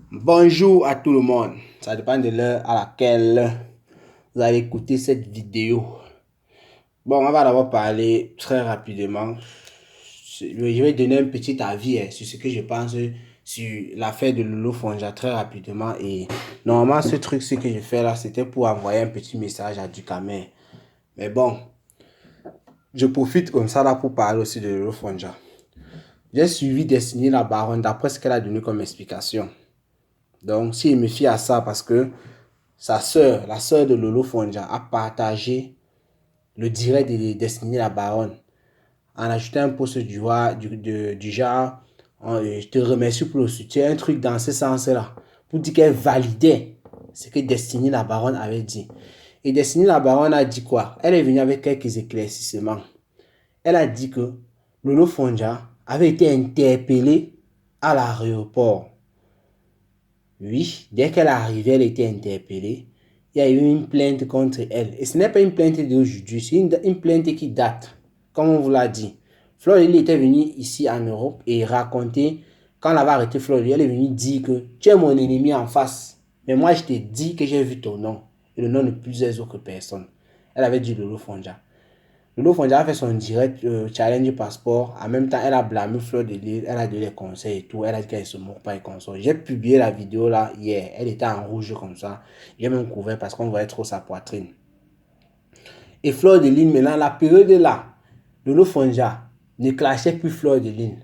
Bonjour à tout le monde. Ça dépend de l'heure à laquelle vous allez écouter cette vidéo. Bon, on va d'abord parler très rapidement. Je vais donner un petit avis sur ce que je pense sur l'affaire de Lolo Fonja très rapidement. Et normalement, ce que je fais là, c'était pour envoyer un petit message à Ducamer. Mais bon, je profite comme ça là pour parler aussi de Lolo Fonja. J'ai suivi Destiny la Baronne d'après ce qu'elle a donné comme explication. Donc, si je me fie à ça, parce que sa sœur, la sœur de Lolo Fonja, a partagé le direct de Destiny la Baronne en ajoutant un post du genre je te remercie pour le soutien, un truc dans ce sens-là, pour dire qu'elle validait ce que Destiny la Baronne avait dit. Et Destiny la Baronne a dit quoi? Elle est venue avec quelques éclaircissements. Elle a dit que Lolo Fonja avait été interpellé à l'aéroport. Oui, dès qu'elle est arrivée, elle a été interpellée. Il y a eu une plainte contre elle. Et ce n'est pas une plainte d'aujourd'hui, c'est une plainte qui date, comme on vous l'a dit. Fleur Lily était venue ici en Europe et raconter, quand elle avait arrêté Fleur Lily, elle est venue dire que tu es mon ennemi en face. Mais moi, je t'ai dit que j'ai vu ton nom et le nom de plusieurs autres personnes. Elle avait dit Lolo Fonja. Lolo Fonja a fait son direct challenge passeport. En même temps, elle a blâmé Fleur de Lille. Elle a donné les conseils et tout. Elle a dit qu'elle ne se moque pas et console. J'ai publié la vidéo là hier. Elle était en rouge comme ça. J'ai même couvert parce qu'on voyait trop sa poitrine. Et Fleur de Lille, maintenant, la période là, Lolo Fonja ne clashait plus Fleur de Lille.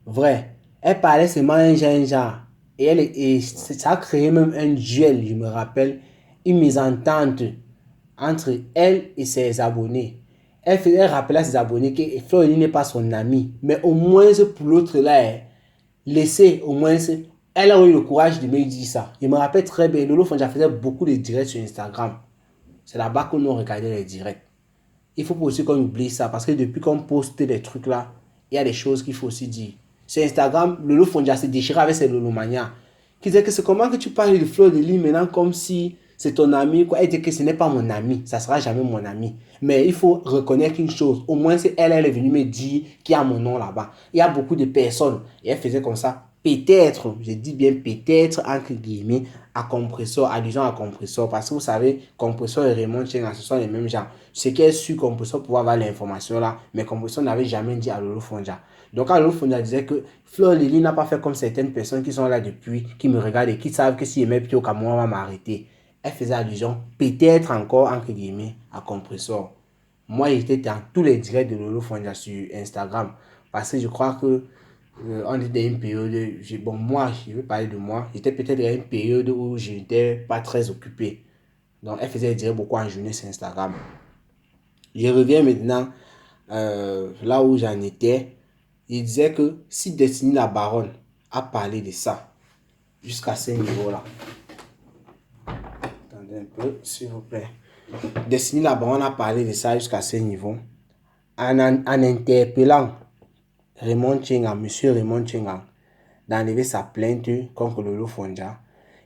Vrai. Elle parlait seulement un genre. Et ça a créé même un duel, je me rappelle. Une mésentente entre elle et ses abonnés. Elle rappelait à ses abonnés que Florine n'est pas son amie. Mais au moins pour l'autre là, laissez au moins. Elle a eu le courage de me dire ça. Je me rappelle très bien, Lolo Fonja faisait beaucoup de directs sur Instagram. C'est là-bas que nous regardait les directs. Il faut aussi qu'on oublie ça parce que depuis qu'on poste des trucs là, il y a des choses qu'il faut aussi dire. Sur Instagram, Lolo Fonja se déchirait avec ses Lolomania. Qui disait que c'est comment que tu parles de Fleur de Lys maintenant comme si c'est ton ami. Quoi. Elle dit que ce n'est pas mon ami, ça sera jamais mon ami. Mais il faut reconnaître une chose. Au moins, c'est elle est venue me dire qu'il y a mon nom là-bas. Il y a beaucoup de personnes. Et elle faisait comme ça. Peut-être, je dis bien peut-être, entre guillemets, à compresseur, allusion à compresseur. Parce que vous savez, compresseur et Raymond Chenga, ce sont les mêmes gens. Ce qui est sûr, compresseur pouvait avoir l'information là, mais compresseur n'avait jamais dit à Lolo Fonja. Donc, à Lolo Fonja disait que Fleur Lily n'a pas fait comme certaines personnes qui sont là depuis, qui me regardent et qui savent que si je mets pied au Cameroun, on va m'arrêter. Elle faisait allusion, peut-être encore, entre guillemets, à compresseur. Moi, j'étais dans tous les directs de Lolo Fonja sur Instagram. Parce que je crois que on était dans une période, bon, moi, je vais parler de moi, j'étais peut-être dans une période où je n'étais pas très occupé. Donc, elle faisait dire beaucoup en journée sur Instagram. Je reviens maintenant là où j'en étais. Il disait que si Destiny la Baronne a parlé de ça jusqu'à ce niveau-là. Attendez un peu, s'il vous plaît. Destiny la Baronne a parlé de ça jusqu'à ce niveau en interpellant Raymond Chenga, monsieur Raymond Chenga, d'enlever sa plainte contre Lolo Fonja.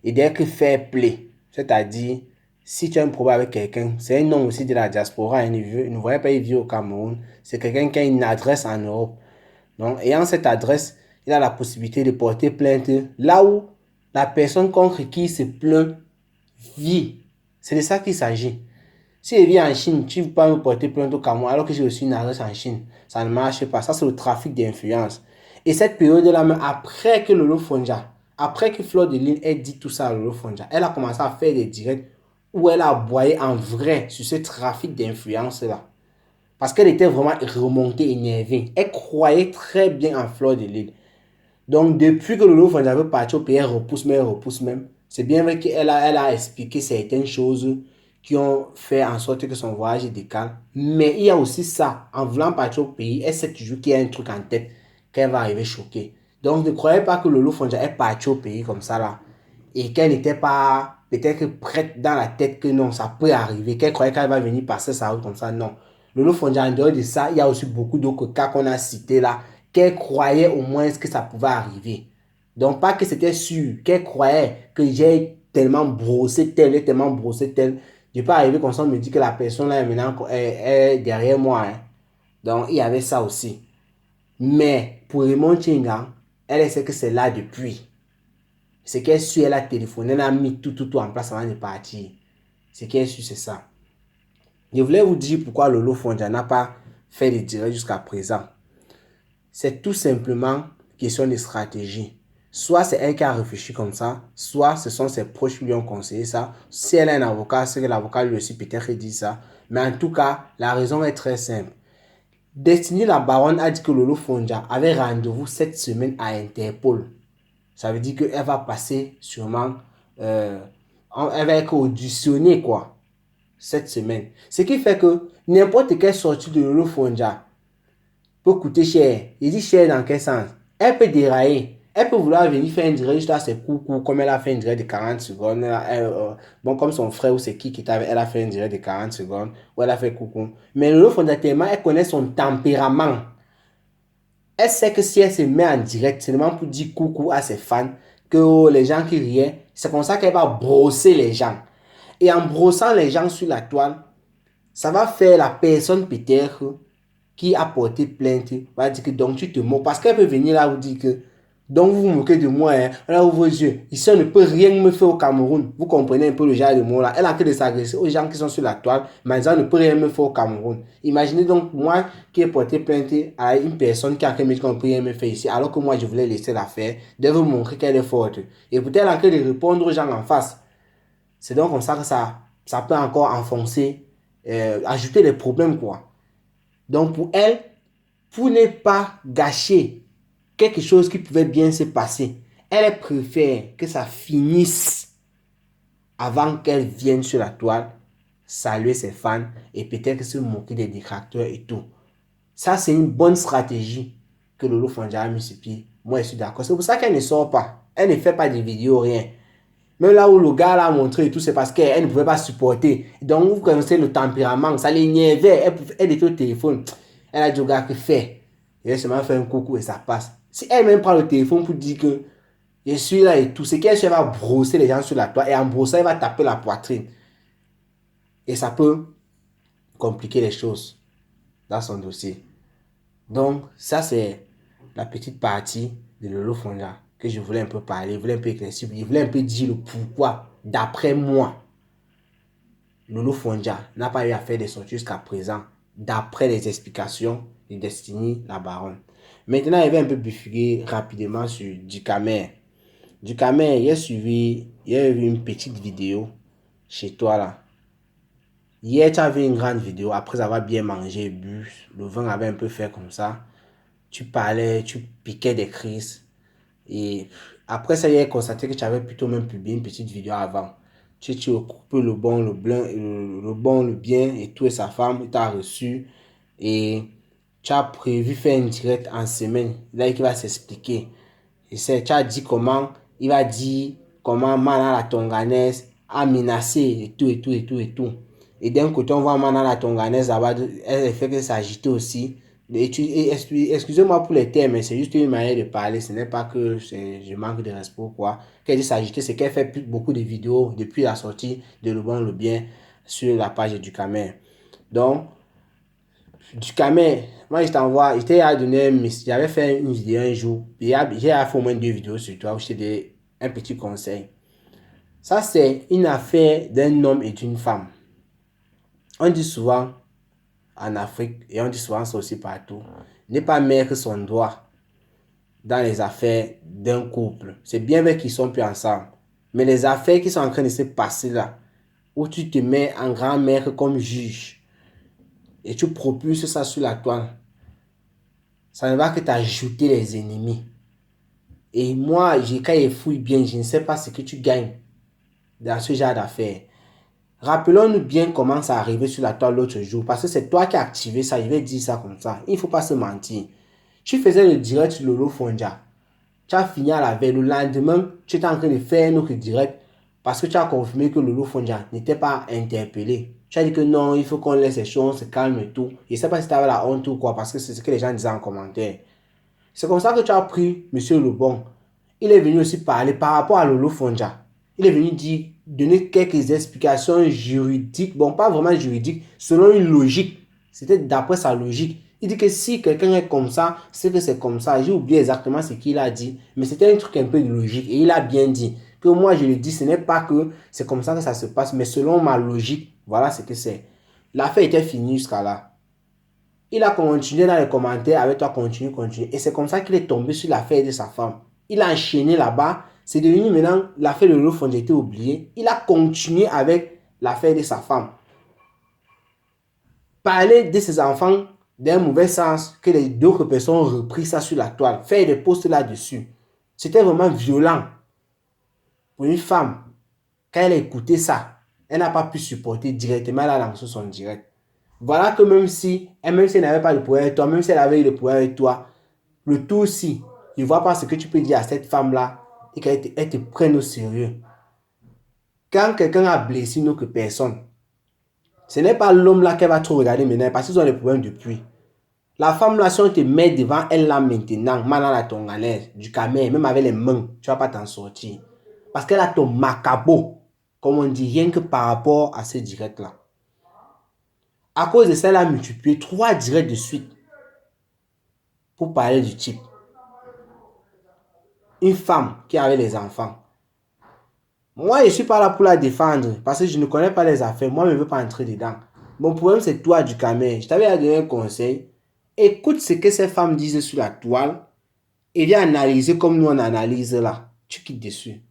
Et dès que fair play, c'est-à-dire si tu as un problème avec quelqu'un, c'est un nom aussi de la diaspora, il ne voyait pas y vivre au Cameroun, c'est quelqu'un qui a une adresse en Europe. Donc, ayant cette adresse, il a la possibilité de porter plainte là où la personne contre qui il se plaint vit. C'est de ça qu'il s'agit. Si je vis en Chine, tu ne peux pas me porter plainte au Cameroun alors que j'ai aussi une adresse en Chine. Ça ne marche pas. Ça, c'est le trafic d'influence. Et cette période-là, même après que Lolo Fonja, après que Fleur de Lille ait dit tout ça à Lolo Fonja, elle a commencé à faire des directs où elle a aboyé en vrai sur ce trafic d'influence-là. Parce qu'elle était vraiment remontée, énervée. Elle croyait très bien en Fleur de Lille. Donc, depuis que Lolo Fonja veut partir au pays, elle repousse même. C'est bien vrai elle a expliqué certaines choses qui ont fait en sorte que son voyage décale. Mais il y a aussi ça. En voulant partir au pays, elle sait toujours qu'il y a un truc en tête qu'elle va arriver choquée. Donc, ne croyez pas que Lolo Fonja est parti au pays comme ça là. Et qu'elle n'était pas peut-être prête dans la tête que non, ça peut arriver. Qu'elle croyait qu'elle va venir passer sa route comme ça. Non. Lolo Fonja, en dehors de ça, il y a aussi beaucoup d'autres cas qu'on a cités là qu'elle croyait au moins que ça pouvait arriver. Donc, pas que c'était sûr, qu'elle croyait que j'ai tellement brossé tel. Je peux arriver comme ça, on me dit que la personne là maintenant est derrière moi. Hein. Donc, il y avait ça aussi. Mais pour Raymond Chinga, elle sait que c'est là depuis. C'est qu'elle suit, elle a téléphoné, elle a mis tout en place avant de partir. C'est qu'elle suit, c'est ça. Je voulais vous dire pourquoi Lolo Fonja n'a pas fait de direct jusqu'à présent. C'est tout simplement question de stratégie. Soit c'est elle qui a réfléchi comme ça, soit ce sont ses proches qui lui ont conseillé ça. Si elle a un avocat, c'est que l'avocat lui aussi peut-être dit ça. Mais en tout cas, la raison est très simple. Destiny la baronne a dit que Lolo Fonja avait rendez-vous cette semaine à Interpol. Ça veut dire qu'elle va passer sûrement, elle va être auditionnée quoi, cette semaine. Ce qui fait que n'importe quelle sortie de Lolo Fonja peut coûter cher. Il dit cher dans quel sens? Elle peut dérailler. Elle peut vouloir venir faire un direct juste à ses coucou, comme elle a fait un direct de 40 secondes. Bon, comme son frère ou c'est qui était avec elle a fait un direct de 40 secondes, où elle a fait coucou. Mais Lolo Fonja, tellement elle connaît son tempérament. Elle sait que si elle se met en direct seulement pour dire coucou à ses fans, que les gens qui riaient, c'est comme ça qu'elle va brosser les gens. Et en brossant les gens sur la toile, ça va faire la personne peut-être qui a porté plainte, va dire que donc tu te moques. Parce qu'elle peut venir là vous dire que donc vous vous moquez de moi, hein, là où vos yeux. Ici on ne peut rien me faire au Cameroun. Vous comprenez un peu le genre de mots là. Elle a en train de s'agresser aux gens qui sont sur la toile, mais on ne peut rien me faire au Cameroun. Imaginez donc moi qui ai porté plainte à une personne qui a en train de me dire qu'on ne peut rien me faire ici, alors que moi je voulais laisser la faire, de vous montrer qu'elle est forte. Et peut-être elle est en train de répondre aux gens en face. C'est donc comme ça que ça peut encore enfoncer, ajouter des problèmes quoi. Donc pour elle, pour ne pas gâcher quelque chose qui pouvait bien se passer, elle préfère que ça finisse avant qu'elle vienne sur la toile, saluer ses fans et peut-être se moquer des détracteurs et tout. Ça, c'est une bonne stratégie que Lolo Fonja a mis sur pied. Moi, je suis d'accord. C'est pour ça qu'elle ne sort pas. Elle ne fait pas de vidéos, rien. Même là où le gars l'a montré et tout, c'est parce qu'elle ne pouvait pas supporter. Donc, vous connaissez le tempérament, ça l'énervait. Elle était au téléphone. Elle a dit au gars que fait. Et elle se m'a fait un coucou et ça passe. Si elle même prend le téléphone pour dire que je suis là et tout, c'est qu'elle va brosser les gens sur la toile et en brossant, elle va taper la poitrine. Et ça peut compliquer les choses dans son dossier. Donc, ça, c'est la petite partie de Lolo Fonja que je voulais un peu parler, je voulais un peu éclaircir, je voulais un peu dire le pourquoi, d'après moi, Lolo Fonja n'a pas eu à faire des sorties jusqu'à présent, d'après les explications de Destiny la baronne. Maintenant, il va un peu bifurquer rapidement sur Dukamer. Dukamer, il y a eu une petite vidéo chez toi là. Hier, tu as vu une grande vidéo, après avoir bien mangé et bu, le vin avait un peu fait comme ça. Tu parlais, tu piquais des crises. Et après ça, il a constaté que tu avais plutôt même publié une petite vidéo avant. Tu recoupes le bon, le blanc, le bon, le bien et tout, et sa femme, il t'a reçu. Et tu as prévu faire une direct en semaine. Là, il va s'expliquer. Et tu as dit comment, il va dire comment Mana la Tonganaise a menacé et tout, et tout, et tout, et tout. Et d'un côté, on voit Mana la Tonganaise, elle fait que s'agiter aussi. Excusez-moi pour les termes, mais c'est juste une manière de parler. Ce n'est pas que je manque de respect ou quoi. Qu'elle dit s'agiter, c'est qu'elle fait beaucoup de vidéos depuis la sortie de Le Bon, Le Bien sur la page du Camer. Donc, du Camer, moi je t'envoie, je t'ai donné j'avais fait une vidéo un jour. J'ai fait au moins 2 vidéos sur toi où je t'ai donné un petit conseil. Ça, c'est une affaire d'un homme et d'une femme. On dit souvent en Afrique, et on dit souvent ça aussi partout, n'est pas mettre son doigt dans les affaires d'un couple. C'est bien vrai qu'ils sont plus ensemble. Mais les affaires qui sont en train de se passer là, où tu te mets en grand-mère comme juge, et tu propulses ça sur la toile, ça ne va que t'ajouter les ennemis. Et moi, quand je fouille bien, je ne sais pas ce que tu gagnes dans ce genre d'affaires. Rappelons-nous bien comment ça arrivé sur la toile l'autre jour. Parce que c'est toi qui as activé ça. Je vais dire ça comme ça. Il ne faut pas se mentir. Tu faisais le direct sur Lolo Fonja. Tu as fini à la veille. Le lendemain, tu étais en train de faire un autre direct. Parce que tu as confirmé que Lolo Fonja n'était pas interpellé. Tu as dit que non, il faut qu'on laisse les choses se calmer et tout. Je ne sais pas si tu avais la honte ou quoi. Parce que c'est ce que les gens disaient en commentaire. C'est comme ça que tu as pris Monsieur Lebon. Il est venu aussi parler par rapport à Lolo Fonja. Il est venu donner quelques explications juridiques. Bon, pas vraiment juridiques, selon une logique. C'était d'après sa logique. Il dit que si quelqu'un est comme ça, c'est que c'est comme ça. J'ai oublié exactement ce qu'il a dit, mais c'était un truc un peu de logique. Et il a bien dit que moi, je le dis, ce n'est pas que c'est comme ça que ça se passe, mais selon ma logique, voilà ce que c'est. L'affaire était finie jusqu'à là. Il a continué dans les commentaires avec toi, continue, continue. Et c'est comme ça qu'il est tombé sur l'affaire de sa femme. Il a enchaîné là-bas. C'est devenu maintenant l'affaire de l'eau était oubliée. Il a continué avec l'affaire de sa femme. Parler de ses enfants d'un mauvais sens, que les d'autres personnes ont repris ça sur la toile, faire des posts là-dessus. C'était vraiment violent pour une femme. Quand elle a écouté ça, elle n'a pas pu supporter directement, elle a lancé son direct. Voilà que même si elle n'avait pas le pouvoir avec toi, même si elle avait eu le pouvoir avec toi, le tout aussi, ne vois pas ce que tu peux dire à cette femme-là et qu'elle te prenne au sérieux. Quand quelqu'un a blessé une autre personne, ce n'est pas l'homme là qu'elle va trop regarder maintenant parce qu'ils ont les problèmes depuis. La femme là, si on te met devant elle là maintenant, maintenant à ton galère, du camé, même avec les mains, tu ne vas pas t'en sortir. Parce qu'elle a ton macabo, comme on dit, rien que par rapport à ce direct là. À cause de ça, elle a multiplié 3 directs de suite pour parler du type. Une femme qui avait les enfants. Moi, je ne suis pas là pour la défendre parce que je ne connais pas les affaires. Moi, je ne veux pas entrer dedans. Mon problème, c'est toi du camé. Je t'avais donné un conseil. Écoute ce que ces femmes disent sur la toile et viens analyser comme nous on analyse là. Tu quittes dessus.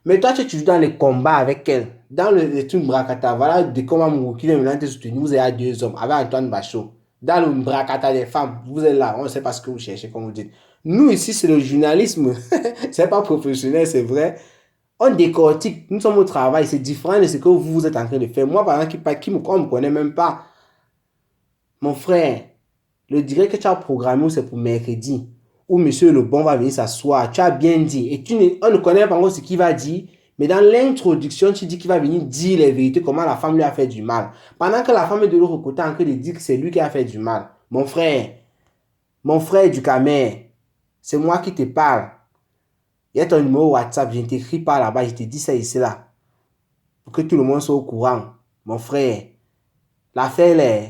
Mais toi, tu joues dans les combats avec elle. Dans le truc Brakata, voilà des combats qui viennent maintenant te soutenir. Vous êtes 2 hommes avec Antoine Bachot. Dans le Brakata des femmes, vous êtes là. On ne sait pas ce que vous cherchez, comme vous dites. Nous, ici, c'est le journalisme. C'est pas professionnel, c'est vrai. On décortique. Nous sommes au travail. C'est différent de ce que vous êtes en train de faire. Moi, par exemple, qui me connaît même pas. Mon frère, le direct que tu as programmé, c'est pour mercredi. Où monsieur le bon va venir s'asseoir. Tu as bien dit. Et on ne connaît pas encore ce qu'il va dire. Mais dans l'introduction, tu dis qu'il va venir dire les vérités, comment la femme lui a fait du mal. Pendant que la femme est de l'autre côté en train de dire que c'est lui qui a fait du mal. Mon frère du Camer, c'est moi qui te parle. Il y a ton numéro WhatsApp, je t'écris par là-bas, je te dis ça ici là. Pour que tout le monde soit au courant. Mon frère, l'affaire là,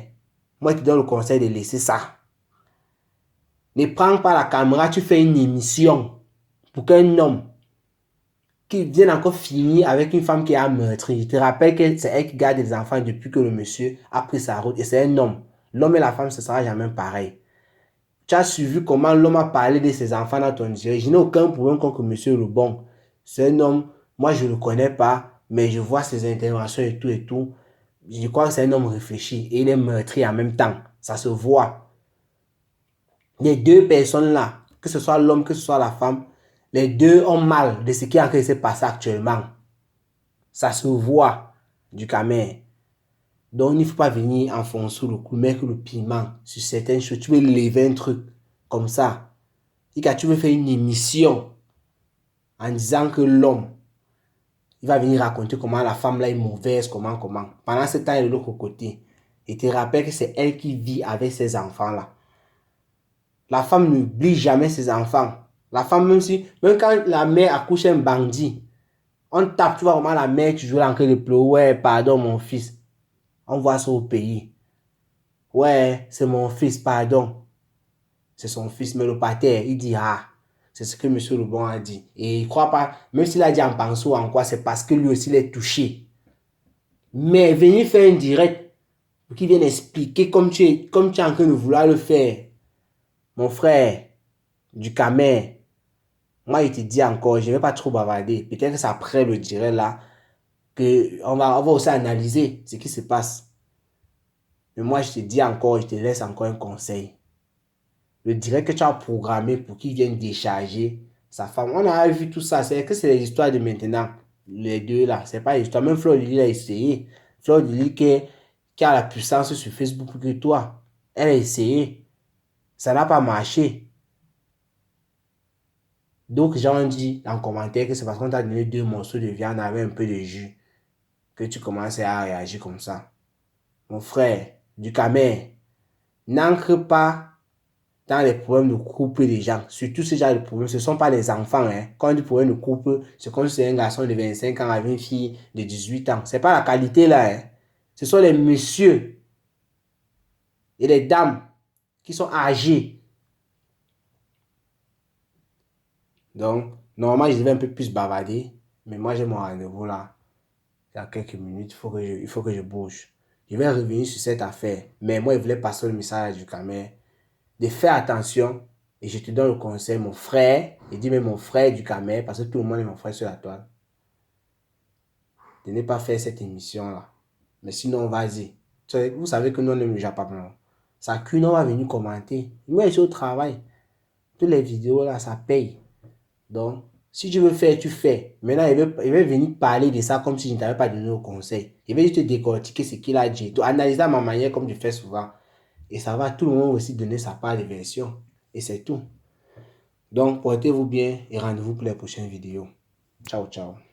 moi je te donne le conseil de laisser ça. Ne prends pas la caméra, tu fais une émission pour qu'un homme qui vienne encore finir avec une femme qui a meurtri. Je te rappelle que c'est elle qui garde les enfants depuis que le monsieur a pris sa route. Et c'est un homme. L'homme et la femme, ce sera jamais pareil. Tu as suivi comment l'homme a parlé de ses enfants dans ton direct. Je n'ai aucun problème contre monsieur le bon. C'est un homme, moi je ne le connais pas, mais je vois ses interventions et tout et tout. Je crois que c'est un homme réfléchi et il est meurtri en même temps. Ça se voit. Les deux personnes là, que ce soit l'homme, que ce soit la femme, les deux ont mal de ce qui est en train de se passer actuellement. Ça se voit du Camer. Donc, il ne faut pas venir enfoncer le clou, mettre le piment sur certaines choses. Tu veux lever un truc comme ça. Et quand tu veux faire une émission en disant que l'homme, il va venir raconter comment la femme là est mauvaise, comment. Pendant ce temps, il est de l'autre côté. Et te rappelle que c'est elle qui vit avec ses enfants là. La femme n'oublie jamais ses enfants. La femme, même quand la mère accouche un bandit, on tape, tu vois comment la mère, tu joues en train de pleurer. Ouais, pardon, mon fils. On voit ça au pays. Ouais, c'est mon fils, pardon. C'est son fils, mais le pater, il dit, ah, c'est ce que monsieur Lebon a dit. Et il croit pas, même s'il a dit en pensant en quoi, c'est parce que lui aussi, il est touché. Mais venir faire un direct, pour qu'il vienne expliquer comme tu es en train de vouloir le faire. Mon frère, du Camer, moi, il te dit encore, je ne vais pas trop bavarder. Peut-être que c'est après le direct là, qu'on va aussi analyser ce qui se passe. Mais moi, je te dis encore, je te laisse encore un conseil. Le direct que tu as programmé pour qu'il vienne décharger sa femme. On a vu tout ça. C'est que c'est les histoires de maintenant. Les deux là. C'est pas l'histoire. Même Fleur Lily a essayé. Fleur Lily qui a la puissance sur Facebook plus que toi. Elle a essayé. Ça n'a pas marché. Donc, les gens ont dit en commentaire que c'est parce qu'on t'a donné 2 morceaux de viande avec un peu de jus que tu commences à réagir comme ça. Mon frère, du Camer, n'ancre pas dans les problèmes de couple des gens. Surtout ce genre de problèmes, ce ne sont pas les enfants. Hein. Quand on dit problème de couple, c'est comme si c'est un garçon de 25 ans avec une fille de 18 ans. Ce n'est pas la qualité là. Hein. Ce sont les messieurs et les dames qui sont âgés. Donc, normalement, je devais un peu plus bavarder, mais moi, j'ai mon rendez-vous là. Il y a quelques minutes, il faut que je bouge. Je vais revenir sur cette affaire. Mais moi, je voulais passer le message du caméra de faire attention. Et je te donne le conseil, mon frère, et dis même mon frère du caméra, parce que tout le monde est mon frère sur la toile, de ne pas faire cette émission-là. Mais sinon, vas-y. Vous savez que nous, on aime le Japon. Ça cuit, on va venir commenter. Moi, je suis au travail. Toutes les vidéos là, ça paye. Donc, si tu veux faire, tu fais. Maintenant, il veut venir parler de ça comme si je ne t'avais pas donné le conseil. Il veut juste te décortiquer ce qu'il a dit. Tu analyses à ma manière comme je fais souvent. Et ça va tout le monde aussi donner sa part de version. Et c'est tout. Donc, portez-vous bien et rendez-vous pour les prochaines vidéos. Ciao, ciao.